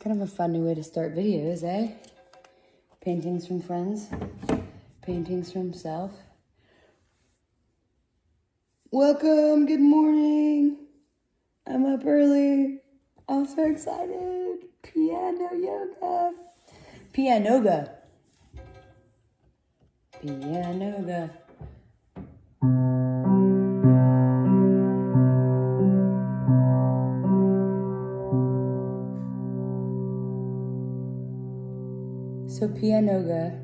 Kind of a fun new way to start videos, eh? Paintings from friends, paintings from self. Welcome, good morning. I'm up early. I'm so excited. PianOga. PianOga. PianOga. So PianOga,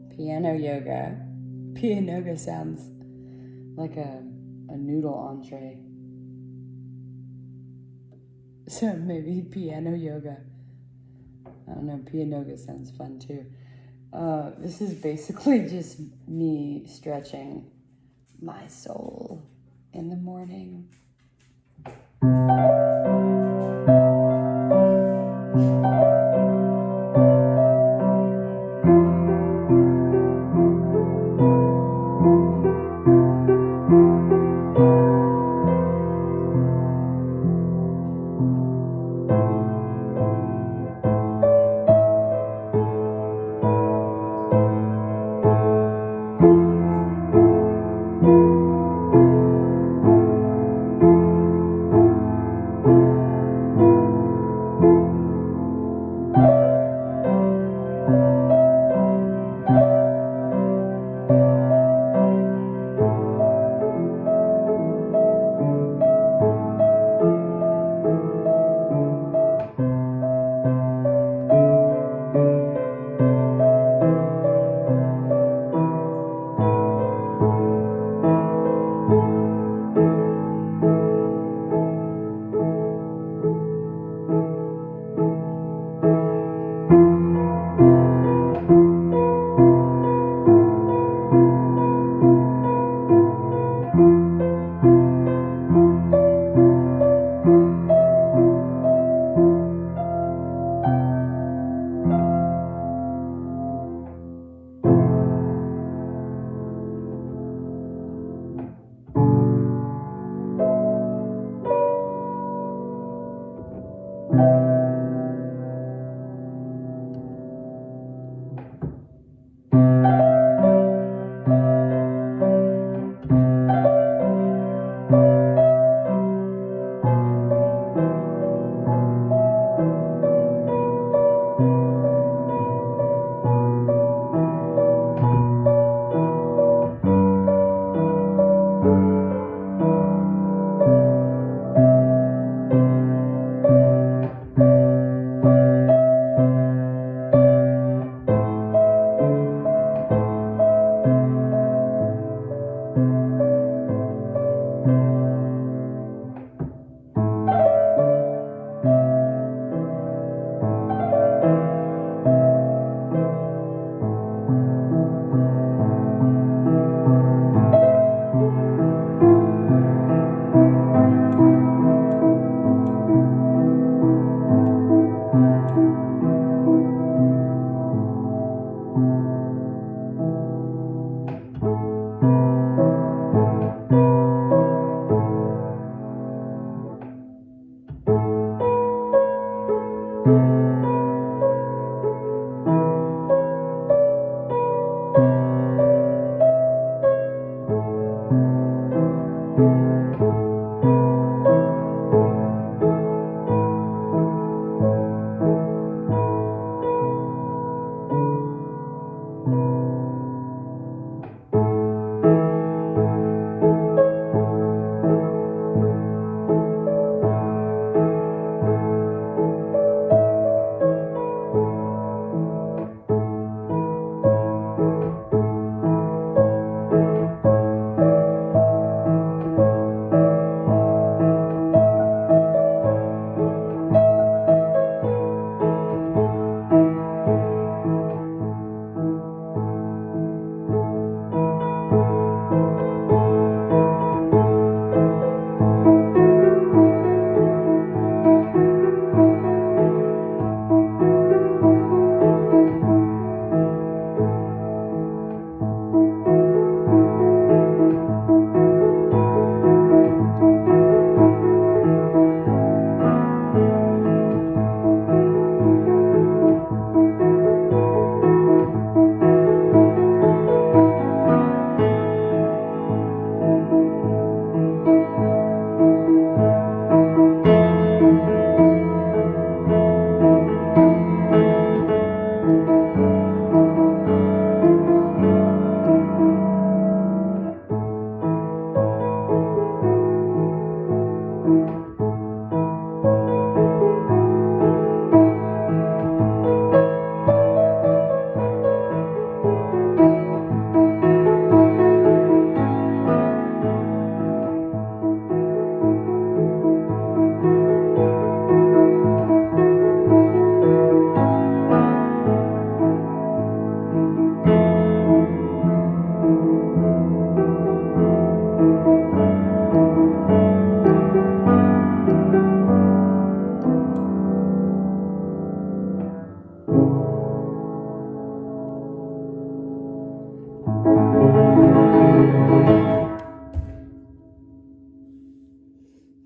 piano yoga, PianOga sounds like a noodle entree. So maybe piano yoga. I don't know, PianOga sounds fun too. This is basically just me stretching my soul in the morning.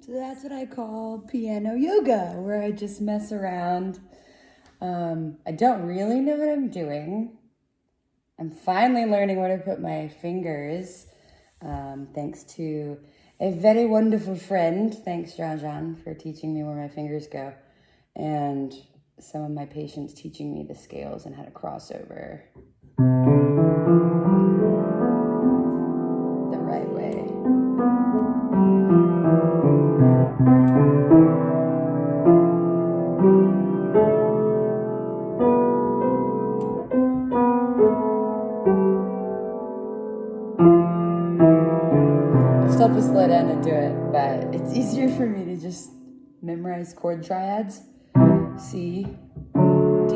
So that's what I call piano yoga, where I just mess around. I don't really know what I'm doing. I'm finally learning where to put my fingers, thanks to a very wonderful friend. Thanks, Jean, for teaching me where my fingers go. And some of my patients teaching me the scales and how to cross over the right way. I'll still have to slow down and do it, but it's easier for me to just memorize chord triads. C, D, E,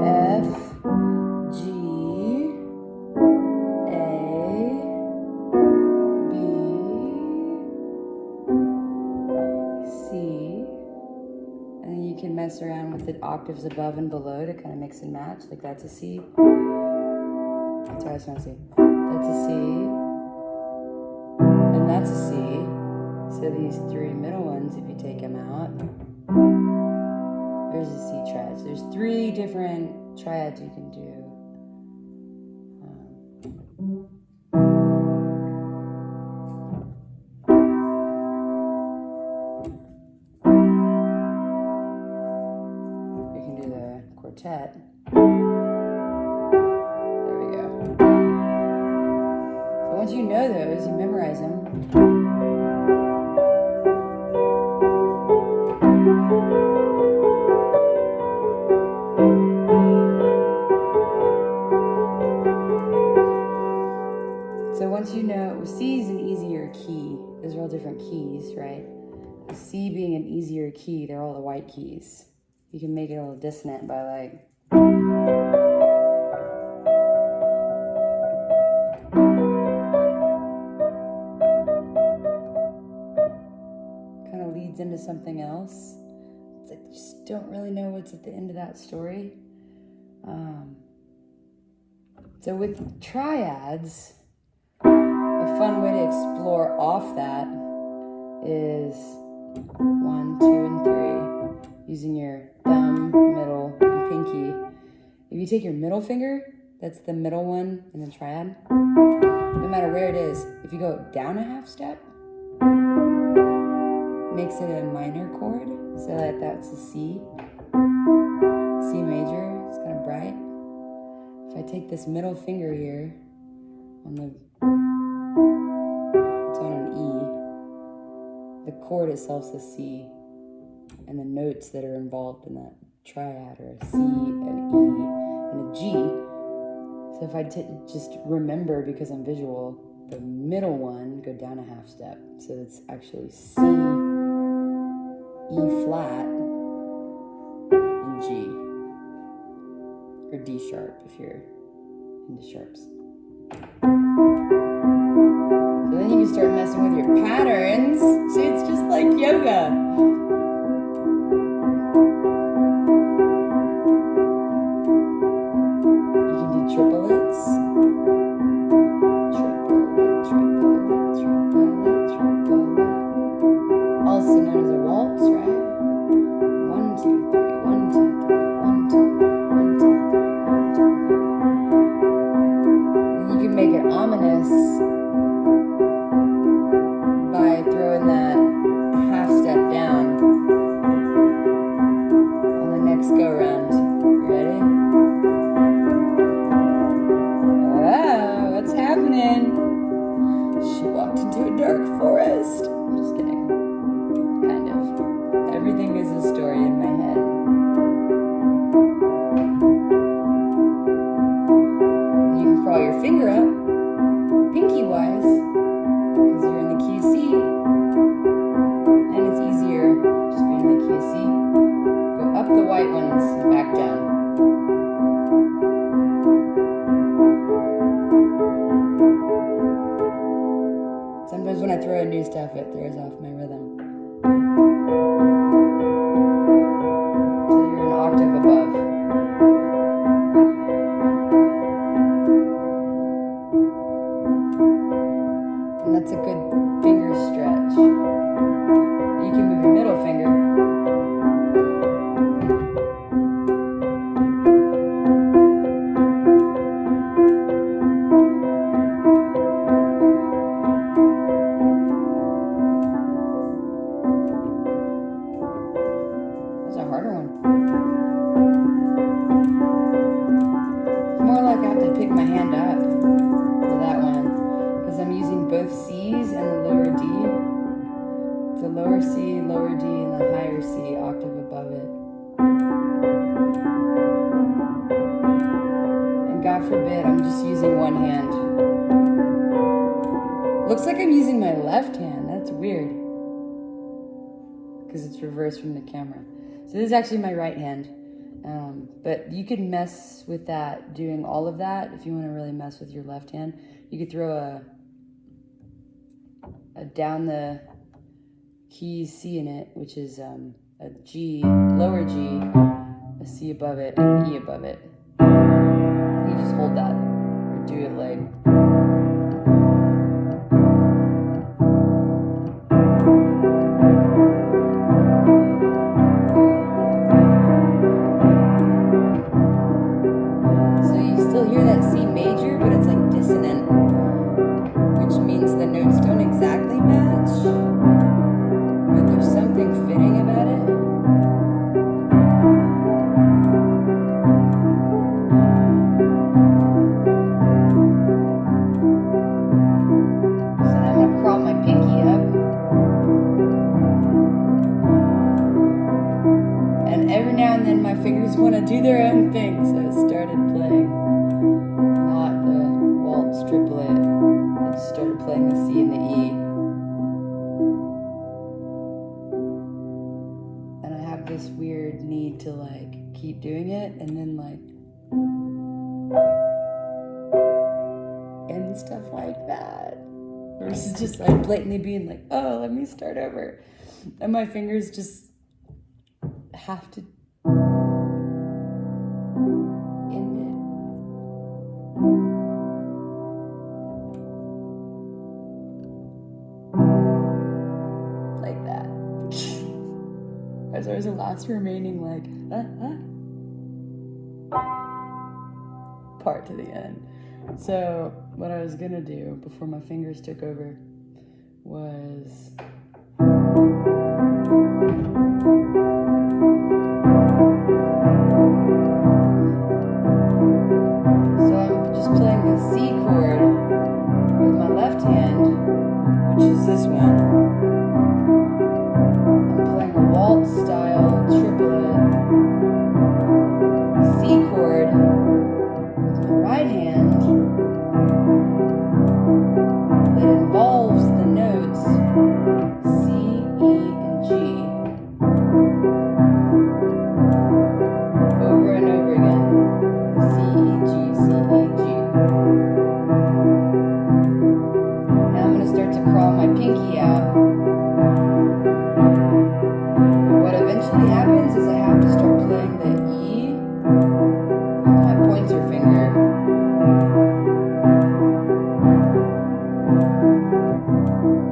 F, G, A, B, C, and then you can mess around with the octaves above and below to kind of mix and match. Like that's a C. That's what I was trying to say. That's a C, and that's a C. So these three middle ones, if you take them out, there's a C triad. So there's three different triads you can do. We can do the quartet. There we go. So once you know those, you memorize them. So once you know, C is an easier key. Those are all different keys, right? C being an easier key, they're all the white keys. You can make it a little dissonant by like... kind of leads into something else. It's like you just don't really know what's at the end of that story. So with triads, a fun way to explore off that is 1, 2, and 3, using your thumb, middle, and pinky. If you take your middle finger, that's the middle one in the triad, no matter where it is, if you go down a half step, makes it a minor chord, so that that's a C. C major, it's kind of bright. If I take this middle finger here, it's on an E, the chord itself's a C, and the notes that are involved in that triad are a C, an E, and a G. So if I just remember, because I'm visual, the middle one, go down a half step. So it's actually C, E flat, and G. Or D sharp if you're into sharps. So then you can start messing with your patterns. See, it's just like yoga. You can do triplets. Triplet, triplet, triplet, triplet. Also known as a waltz, right? 1, 2, 3, 1, 2, 3, 1, 2, 3, 1, 2, 3, 1, 2, 3. And you can make it ominous by throwing that half step down on the next go round. You ready? Ah, what's happening? She walked into a dark forest. I'm just kidding. Kind of. Everything is a story in my head. You can crawl your finger up, pinky wise, because you're in the key of C. And it's easier just being in the key of C. Go up the white ones and back down. Sometimes when I throw in new stuff, it throws off my rhythm. So you're an octave above. And that's a good finger You can move your middle finger. That's a harder one. More like I have to pick my hand up for that one, because I'm using both C's and the lower D. It's a lower C, lower D, and the higher C octave above it. And God forbid, I'm just using one hand. Looks like I'm using my left hand. That's weird, because it's reversed from the camera. So this is actually my right hand. But you could mess with that, doing all of that. If you want to really mess with your left hand, you could throw a down the key C in it, which is a G, lower G, a C above it, and an E above it. You just hold that, or do it like... hear that C major, but it's like dissonant, which means the notes don't exactly match, but there's something fitting about it. So now I'm gonna crawl my pinky up, and every now and then my fingers want to do their own thing, so I started playing. Triplet. I just started playing the C and the E. And I have this weird need to like keep doing it and then like and stuff like that. Versus just like blatantly being like, oh, let me start over. And my fingers just have to end it. As there was a last remaining like part to the end. So what I was gonna do before my fingers took over was so I'm just playing the C chord with my left hand, which is this one. Waltz style triplet C chord with my right hand that involves the notes C, E, and G over and over again. C, E, G, C, E, G. Now I'm going to start to crawl my pinky out. What eventually happens is I have to start playing the E with my pointer finger.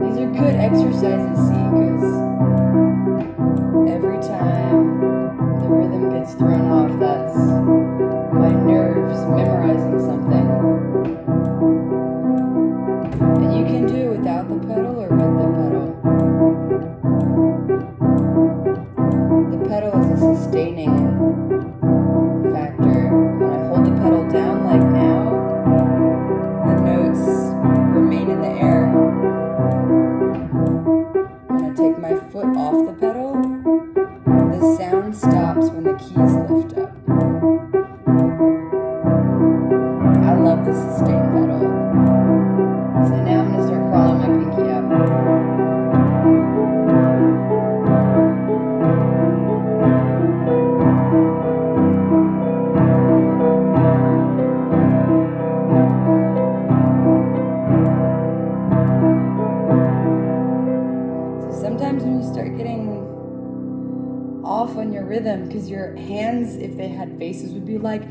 These are good exercises, see, because every time the rhythm gets thrown off, that's my nerves memorizing something. And you can do it without the pedal or with the pedal. Pedal is a sustaining factor. When I hold the pedal down like now, the notes remain in the air. When I take my foot off the pedal, the sound stops when the keys lift up. I love the sustain pedal. So now I'm going to start crawling my pinky up. Sometimes when you start getting off on your rhythm, because your hands, if they had faces, would be like, I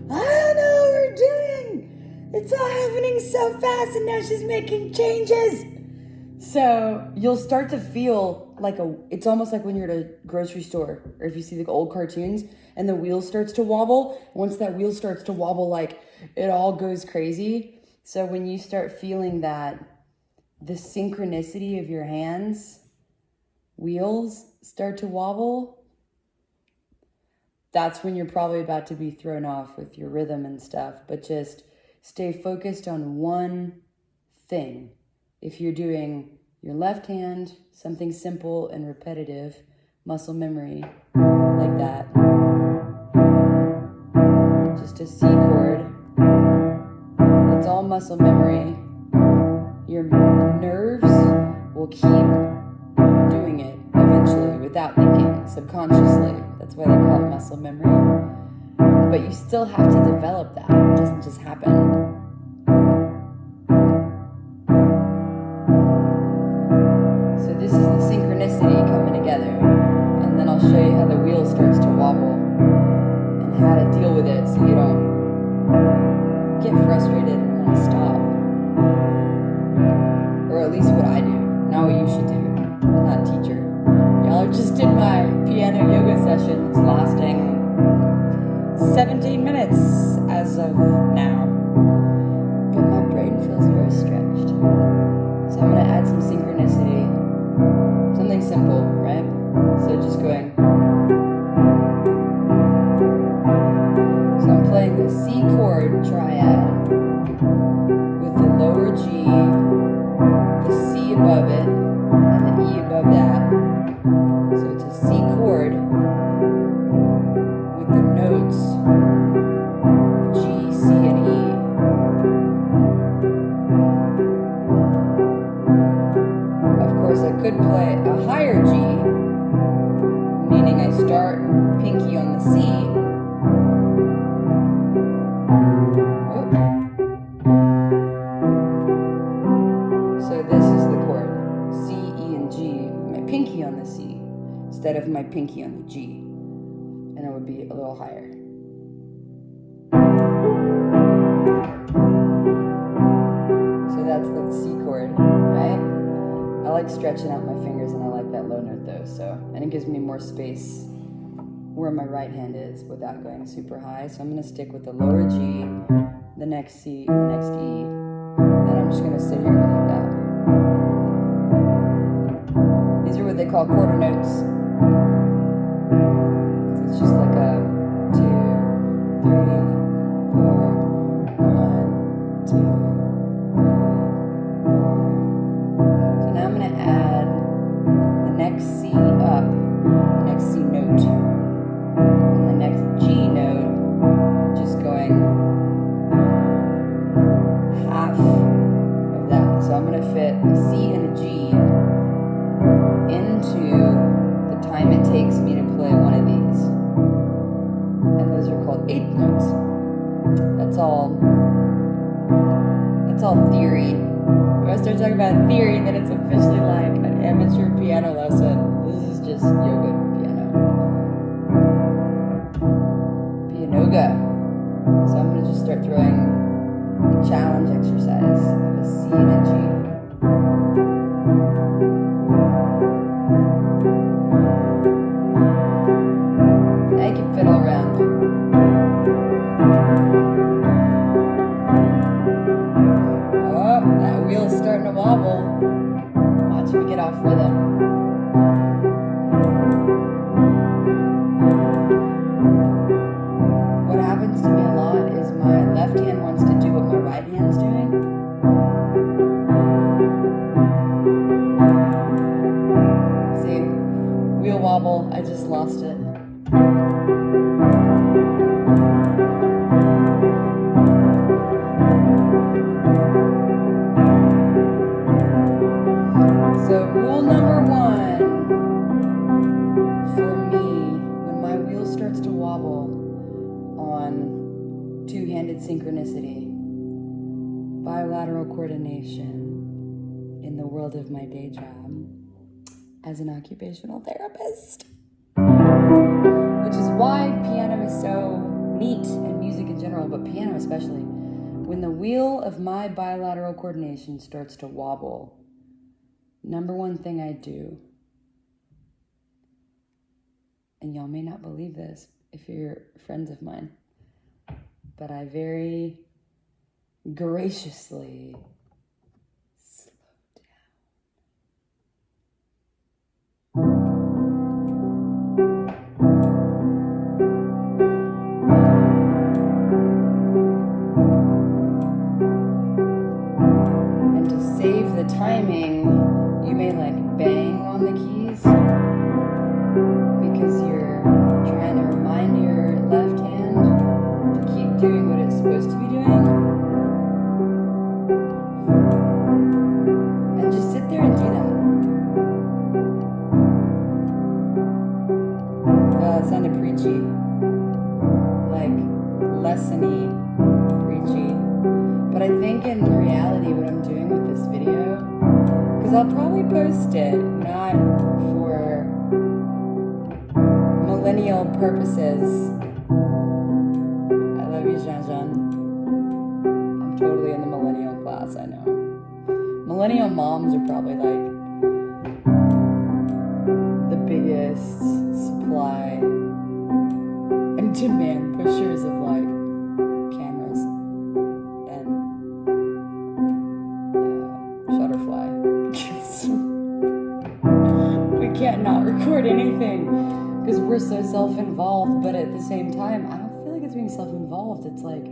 don't know what we're doing. It's all happening so fast, and now she's making changes. So you'll start to feel like it's almost like when you're at a grocery store, or if you see the old cartoons and the wheel starts to wobble. Once that wheel starts to wobble, like it all goes crazy. So when you start feeling that, the synchronicity of your hands, wheels start to wobble, that's when you're probably about to be thrown off with your rhythm and stuff. But just stay focused on one thing. If you're doing your left hand, something simple and repetitive, muscle memory, like that. Just a C chord. It's all muscle memory. Your nerves will keep doing it eventually without thinking, subconsciously. That's why they call it muscle memory. But you still have to develop that. It doesn't just happen. So this is the synchronicity coming together. And then I'll show you how the wheel starts to wobble and how to deal with it so you don't get frustrated and want to stop. Or at least what I do, not what you should do. I'm not a teacher. Y'all just did my piano yoga session. It's lasting 17 minutes as of now. But my brain feels very stretched. So I'm going to add some synchronicity. Something simple, right? So just going. So I'm playing the C chord triad with the lower G, the C above it, and the E above that. So it's a C chord with the notes G, C, and E. Of course, I could play a higher G, meaning I start pinky on the C. So this is the chord, C, E, and G, my pinky on the C, instead of my pinky on the G, and it would be a little higher. So that's the C chord, right? I like stretching out my fingers, and I like that low note though, and it gives me more space where my right hand is without going super high. So I'm going to stick with the lower G, the next C, and the next E, and I'm just going to sit here and go like that. These are what they call quarter notes. So it's just like a 2, 3, 4, 1, 2, 3, 4. So now I'm going to add the next C up, the next C note, and the next G note, just going half of that. So I'm going to fit a C and a G into the time it takes me to play one of these. And those are called eighth notes. That's all theory. If I start talking about theory, then it's officially like an amateur piano lesson. This is just yoga piano. PianOga. So I'm going to just start throwing a challenge exercise of a C and a G. I can fit all around. Oh, that wheel's starting to wobble. Watch me get off rhythm. What happens to me a lot is my left hand wants to do what my right hand's doing. See, wheel wobble, I just lost it. So rule number 1 for me, when my wheel starts to wobble on two-handed synchronicity, bilateral coordination in the world of my day job as an occupational therapist, which is why piano is so neat, and music in general, but piano especially. When the wheel of my bilateral coordination starts to wobble, number one thing I do, and y'all may not believe this if you're friends of mine, but I very graciously slow down. And to save the timing, you may like bang on the keys because you're trying to remind your left hand to keep doing what it's supposed to be doing. And just sit there and do that. It sounded preachy, like lessony preachy. But I think in reality what I'm doing with this video, because I'll probably post it not for millennial purposes. I love you, Jean-Jean. I'm totally in the millennial class, I know. Millennial moms are probably like the biggest supply and demand pushers of like cameras and Shutterfly. We can't not record anything because we're so self-involved, but at the same time, I don't feel like it's being self-involved. It's like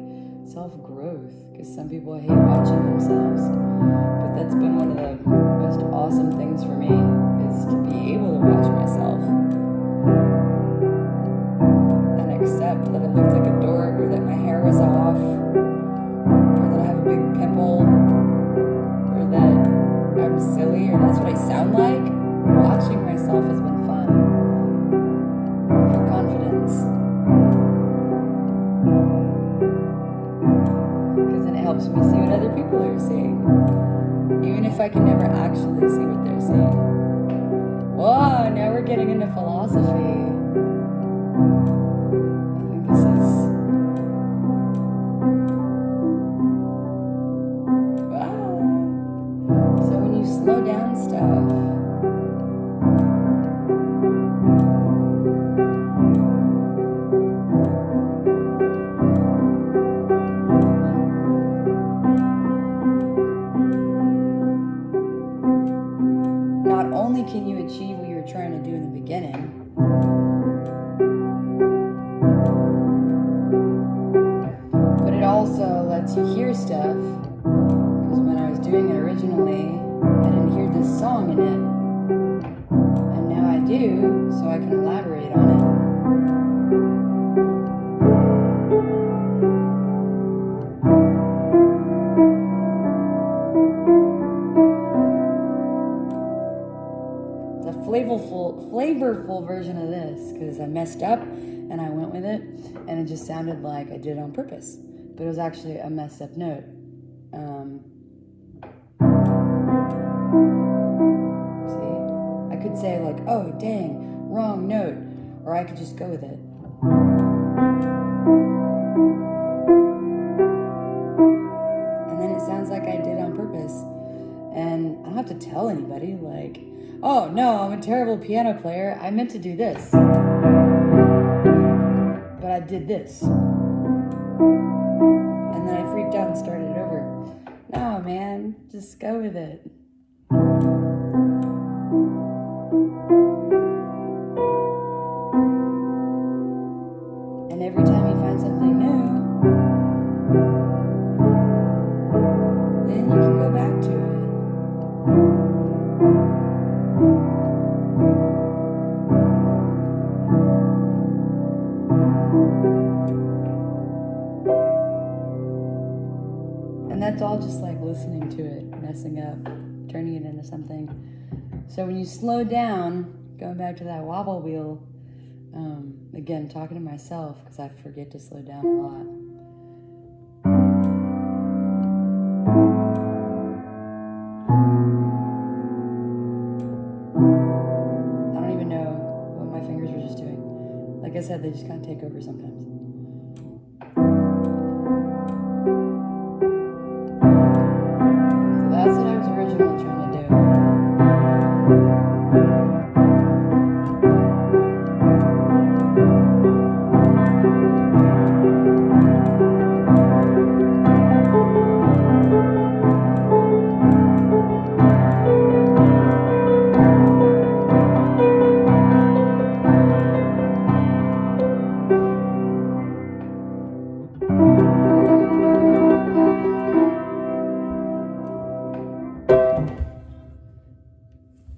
self-growth, because some people hate watching themselves. But that's been one of the most awesome things for me, is to be able to watch myself and accept that I looked like a dork, or that my hair was off, or that I have a big pimple, or that I'm silly, or that's what I sound like. Watching myself has been fun for confidence, because then it helps me see what other people are seeing, even if I can never actually see what they're seeing. Whoa, now we're getting into philosophy. I think this is wow. So when you slow down stuff, not only can you achieve what you were trying to do in the beginning, but it also lets you hear stuff, because when I was doing it originally, I didn't hear this song in it, and now I do, so I can elaborate on it. Flavorful version of this, because I messed up and I went with it, and it just sounded like I did it on purpose, but it was actually a messed up note. See, I could say like, oh dang, wrong note, or I could just go with it. And then it sounds like I did it on purpose, and I don't have to tell anybody like, oh no, I'm a terrible piano player, I meant to do this, but I did this, and then I freaked out and started it over. No man, just go with it. And every time you find something new, then you can go back to it. And that's all just like listening to it, messing up, turning it into something. So when you slow down, going back to that wobble wheel, again, talking to myself, because I forget to slow down a lot. I don't even know what my fingers were just doing. Like I said, they just kind of take over sometimes. So that's what I was originally trying to do.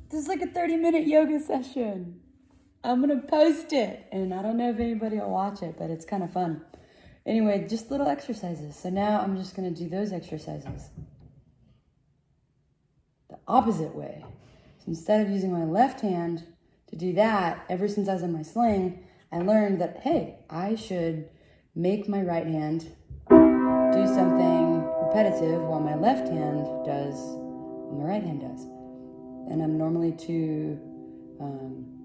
This is like a 30-minute yoga session. I'm gonna post it, and I don't know if anybody will watch it, but it's kind of fun. Anyway, just little exercises. So now I'm just gonna do those exercises the opposite way. So instead of using my left hand to do that, ever since I was in my sling, I learned that, hey, I should make my right hand do something repetitive while my left hand does what my right hand does. And I'm normally too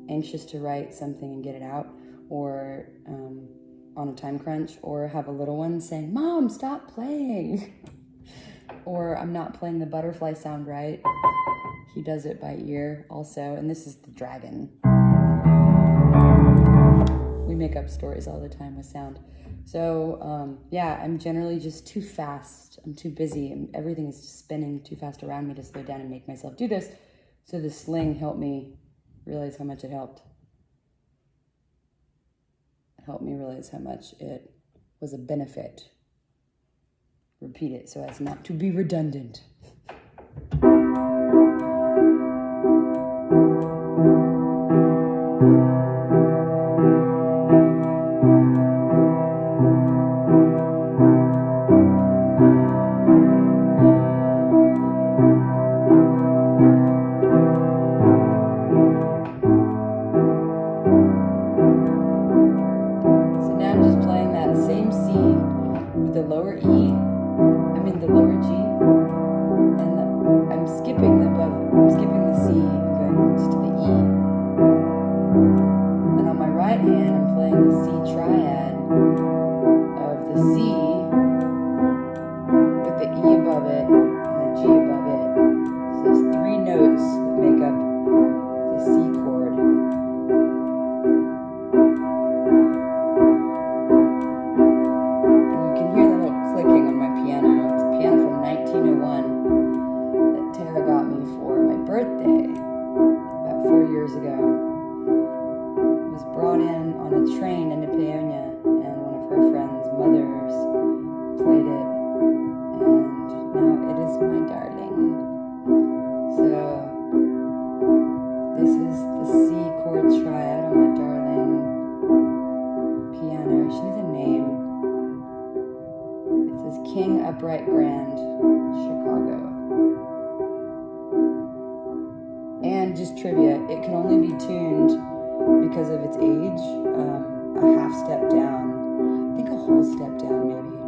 anxious to write something and get it out, or on a time crunch, or have a little one saying, Mom, stop playing. Or I'm not playing the butterfly sound right. He does it by ear also, and this is the dragon. We make up stories all the time with sound. So yeah, I'm generally just too fast. I'm too busy, and everything is spinning too fast around me to slow down and make myself do this. So the sling helped me realize how much it helped. It helped me realize how much it was a benefit. Repeat it so as not to be redundant. Upright Grand, Chicago. And just trivia, it can only be tuned, because of its age, a half step down. I think a whole step down maybe.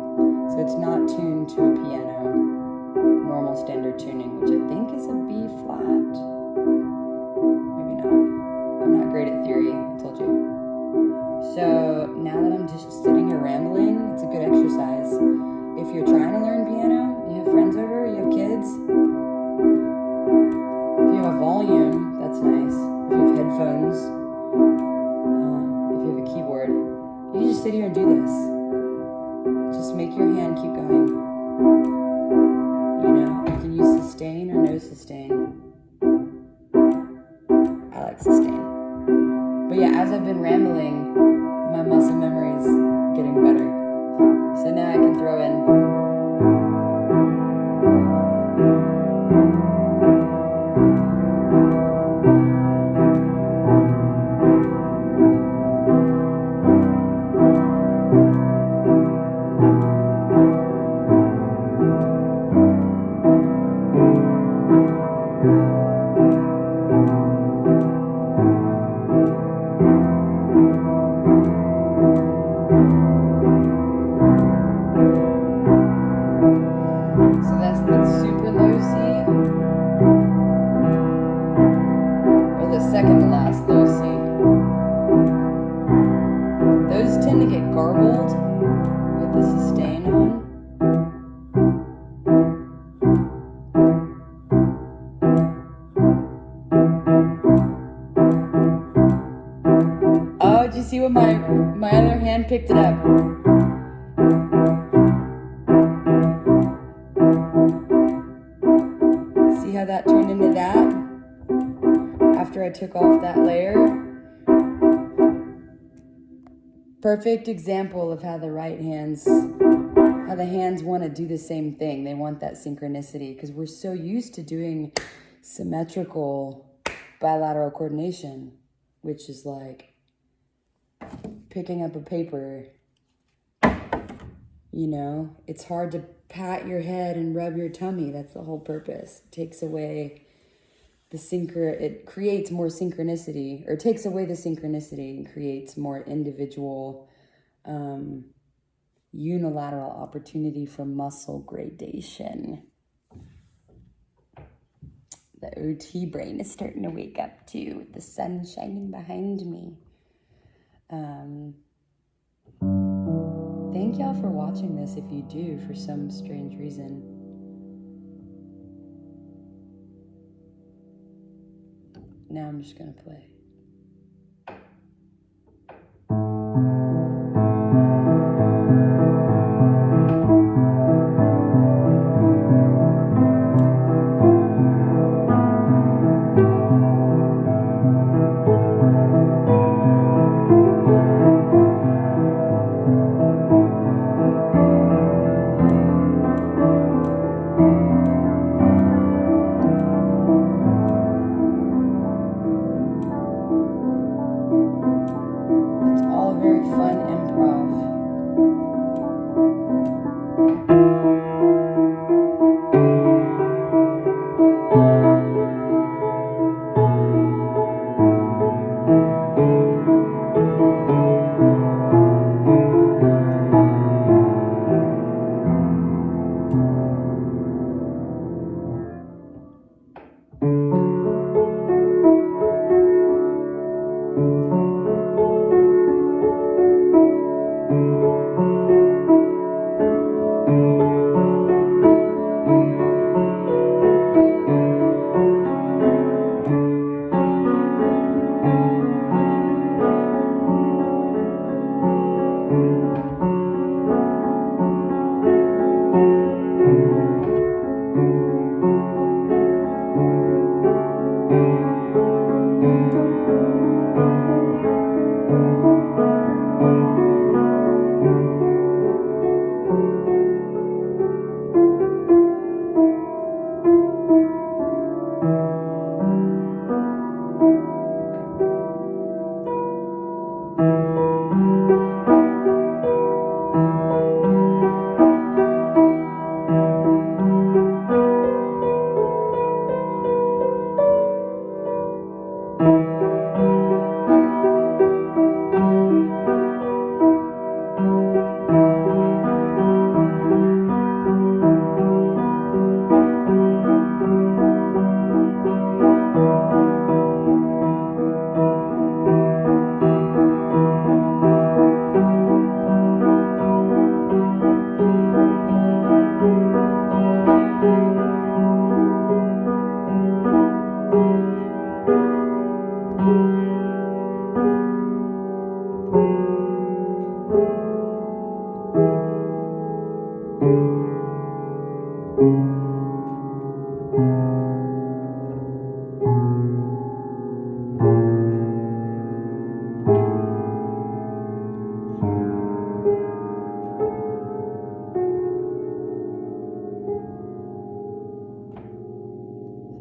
So it's not tuned to a piano, normal standard tuning, which I think is a B flat. Maybe not. I'm not great at theory, I told you. So now that I'm just sitting here rambling, it's a good exercise. If you're trying to learn piano, you have friends over, you have kids, if you have a volume, that's nice. If you have headphones, if you have a keyboard, you can just sit here and do this. Just make your hand keep going. You know, you can use sustain or no sustain. I like sustain. But yeah, as I've been rambling, my muscle memory is getting better. So now I can throw in see what my other hand picked it up. See how that turned into that? After I took off that layer. Perfect example of how the hands want to do the same thing. They want that synchronicity because we're so used to doing symmetrical bilateral coordination, which is like picking up a paper. You know, it's hard to pat your head and rub your tummy. That's the whole purpose. It takes away it creates more synchronicity, or takes away the synchronicity and creates more individual, unilateral opportunity for muscle gradation. The OT brain is starting to wake up too, with the sun shining behind me. Thank y'all for watching this if you do, for some strange reason. Now I'm just gonna play. Fun improv.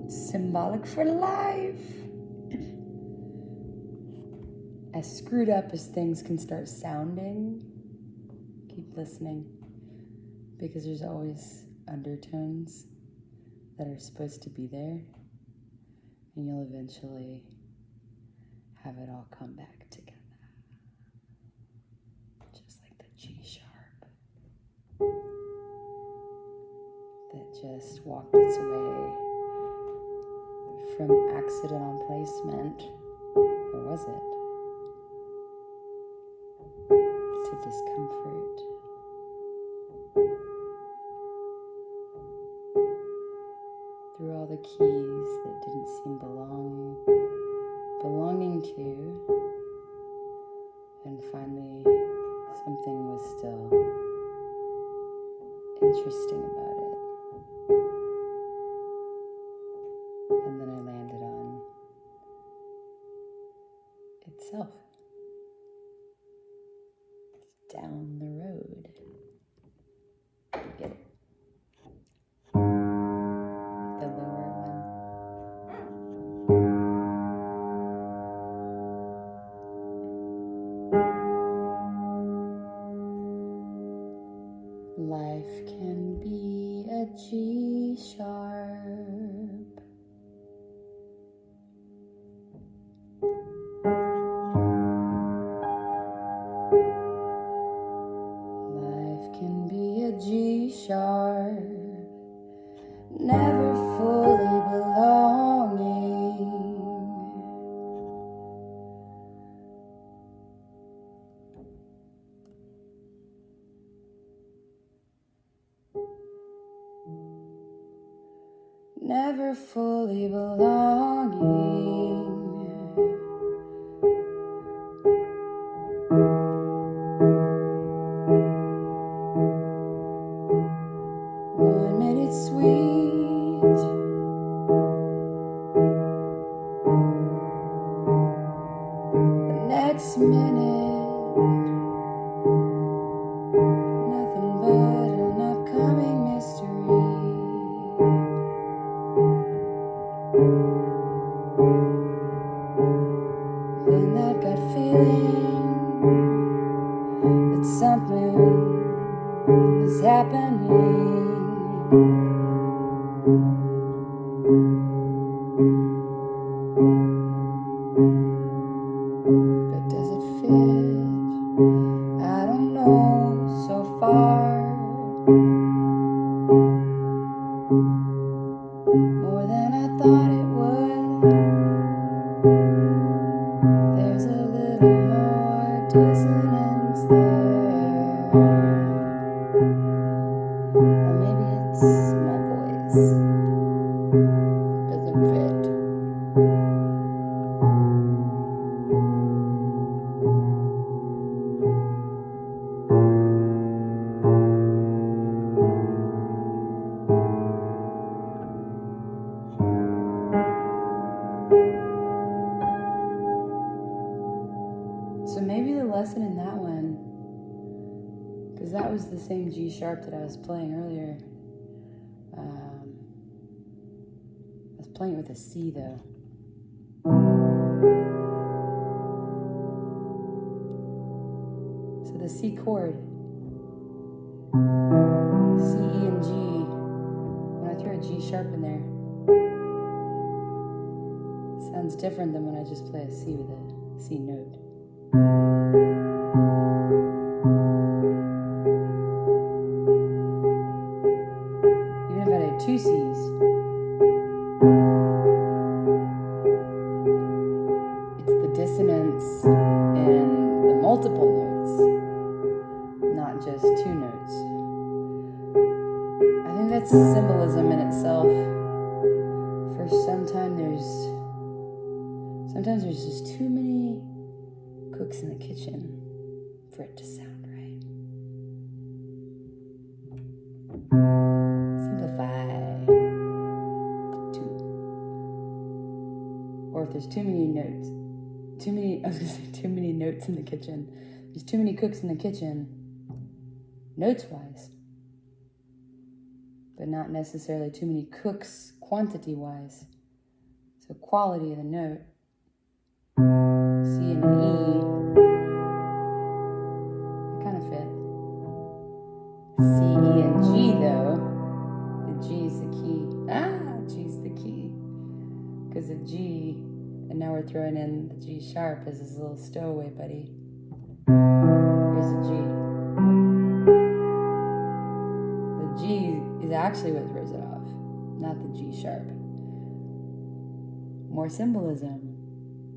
Symbolic for life. As screwed up as things can start sounding, keep listening, because there's always undertones that are supposed to be there, and you'll eventually have it all come back together. Just like the G sharp that just walked its way from accidental placement, or was it, to discomfort. Through all the keys that didn't seem belonging to, and finally something was still interesting about it. And then I landed on itself. It's down the road. You get it? The lower one. never fully belonging. One minute sweet, the next minute nothing but an upcoming mystery. Then that gut feeling that something is happening. But does it fit? I don't know so far. More than I thought it would. There's a little more dissonance there. Or maybe it's my voice. It doesn't fit. So maybe the lesson in that one, because that was the same G sharp that I was playing earlier. I was playing it with a C though. So the C chord, C, E, and G, when I throw a G sharp in there, it sounds different than when I just play a C with a C note. Even if I had two C's, it's the dissonance in the multiple notes, not just two notes. I think that's symbolism in itself. For sometimes there's just too many cooks in the kitchen for it to sound right. Simplify to 2. Or if there's too many notes in the kitchen. There's too many cooks in the kitchen, notes-wise, but not necessarily too many cooks quantity-wise. So quality of the note, C and an E, they kind of fit. C, E, and G though, the G is the key. G's the key. Because of G, and now we're throwing in the G sharp as his little stowaway buddy. Here's the G. The G is actually what throws it off, not the G sharp. More symbolism.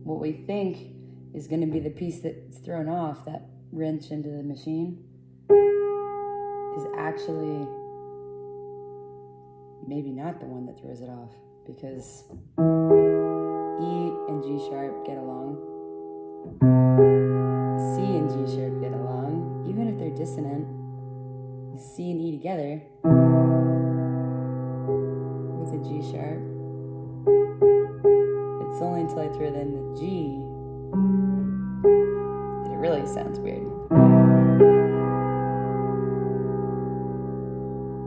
What we think is going to be the piece that's thrown off, that wrench into the machine, is actually maybe not the one that throws it off, because E and G sharp get along, C and G sharp get along, even if they're dissonant. C and E together with a G sharp. It's only until I throw in the G that it really sounds weird.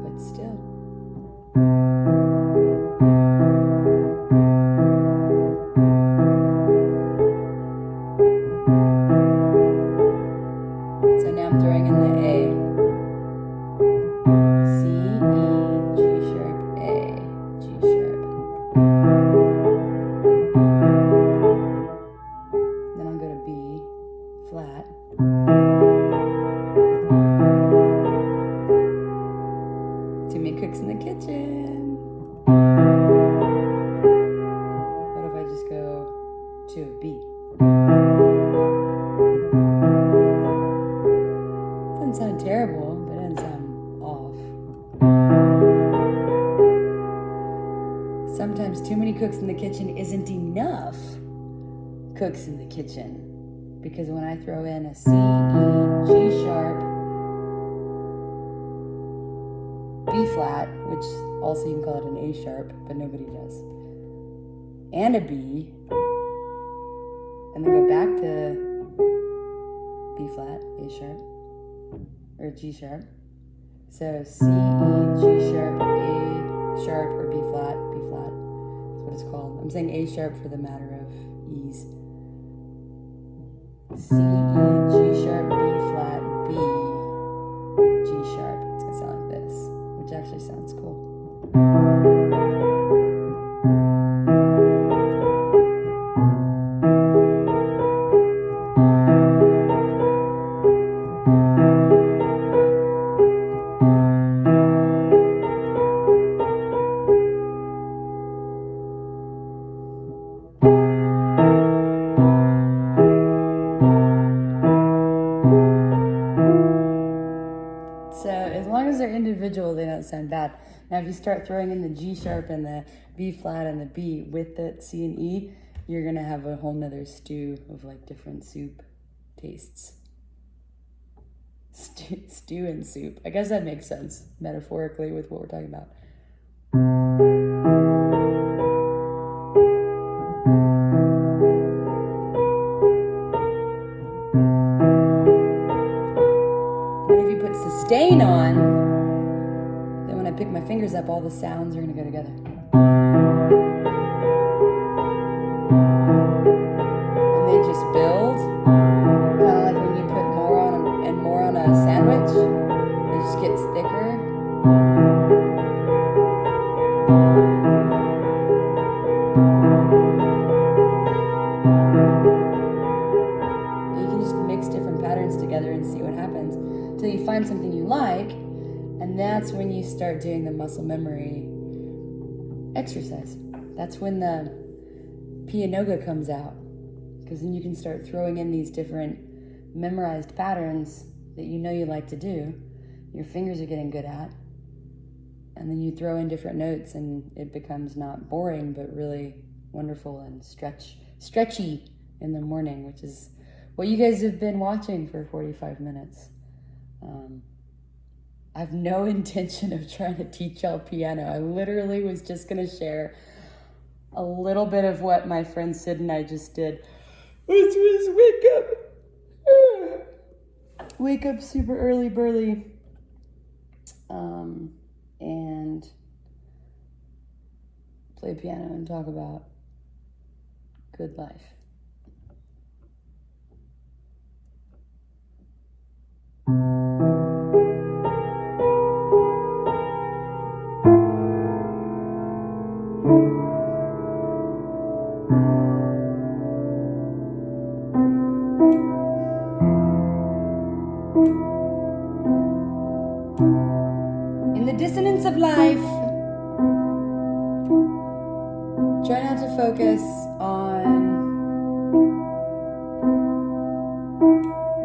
But still. So now I'm throwing in the A. C, E, G sharp, A, G sharp. Then I'll go to B, flat. Too many cooks in the kitchen. What if I just go to a B? Doesn't sound terrible, but it doesn't sound off. Some kitchen isn't enough cooks in the kitchen. Because when I throw in a C, E, G sharp, B flat, which also you can call it an A sharp, but nobody does, and a B, and then go back to B flat, A sharp, or G sharp. So C, E, G sharp, A sharp, or B flat. That's what it's called. I'm saying A sharp for the matter of ease. C, E, G sharp, B flat, B, G sharp. It's gonna sound like this, which actually sounds cool. Individual, they don't sound bad. Now if you start throwing in the G sharp and the B flat and the B with the C and E, you're gonna have a whole nother stew of like different soup tastes. Stew and soup. I guess that makes sense metaphorically with what we're talking about. And if you put sustain on, when I pick my fingers up, all the sounds are going to go together. And they just build. Kind of like when you put more on a sandwich, it just gets thicker. You can just mix different patterns together and see what happens until you find something you like. And that's when you start doing the muscle memory exercise. That's when the PianOga comes out. Because then you can start throwing in these different memorized patterns that you know you like to do. Your fingers are getting good at. And then you throw in different notes and it becomes not boring, but really wonderful and stretchy in the morning, which is what you guys have been watching for 45 minutes. I have no intention of trying to teach y'all piano. I literally was just going to share a little bit of what my friend Sid and I just did, which was wake up super early, burly, and play piano and talk about good life. In the dissonance of life, try not to focus on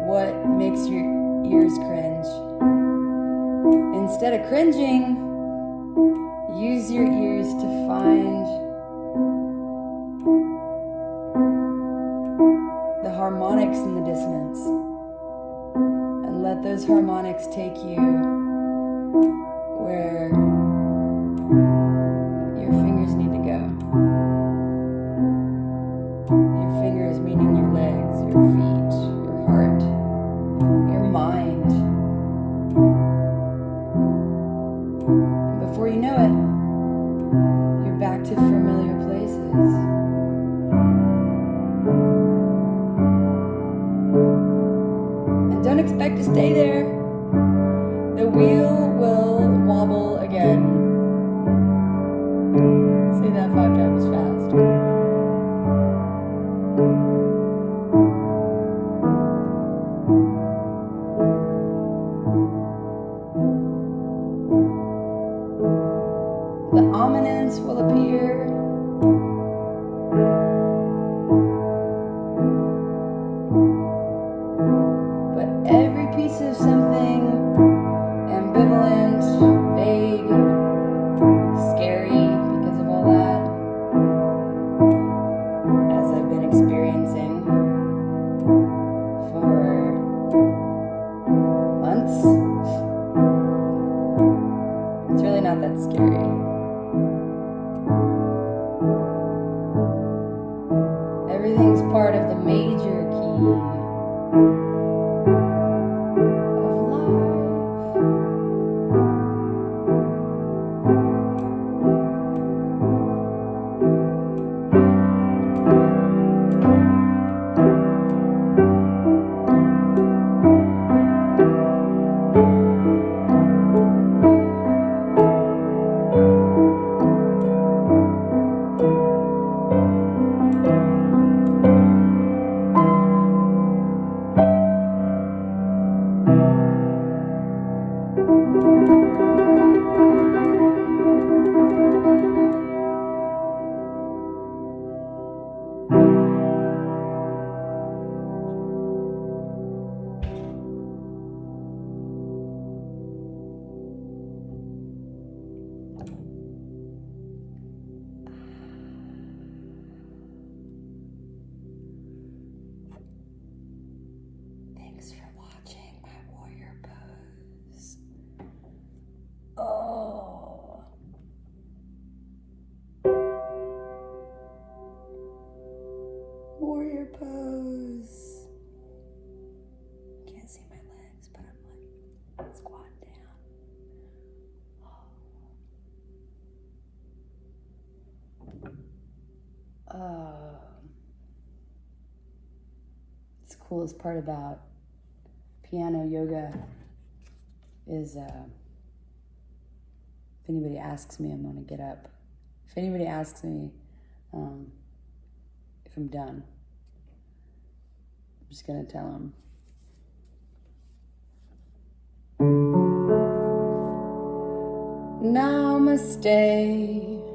what makes your ears cringe. Instead of cringing, use your ears to find the harmonics in the dissonance and let those harmonics take you where your fingers need to go. Your fingers meaning your legs, your feet, your heart, your mind. And before you know it, you're back to familiar places. And don't expect to stay there. The wheel will wobble again. Say that 5 times fast. The ominence will appear. But every piece of something ambivalent I've been experiencing for months. It's really not that scary. Everything's part of the major key of life. Thanks for watching my warrior pose. Oh. Warrior pose. Can't see my legs, but I'm like squatting down. It's the coolest part about piano yoga is if anybody asks me, I'm going to get up. If anybody asks me if I'm done, I'm just going to tell them. Namaste.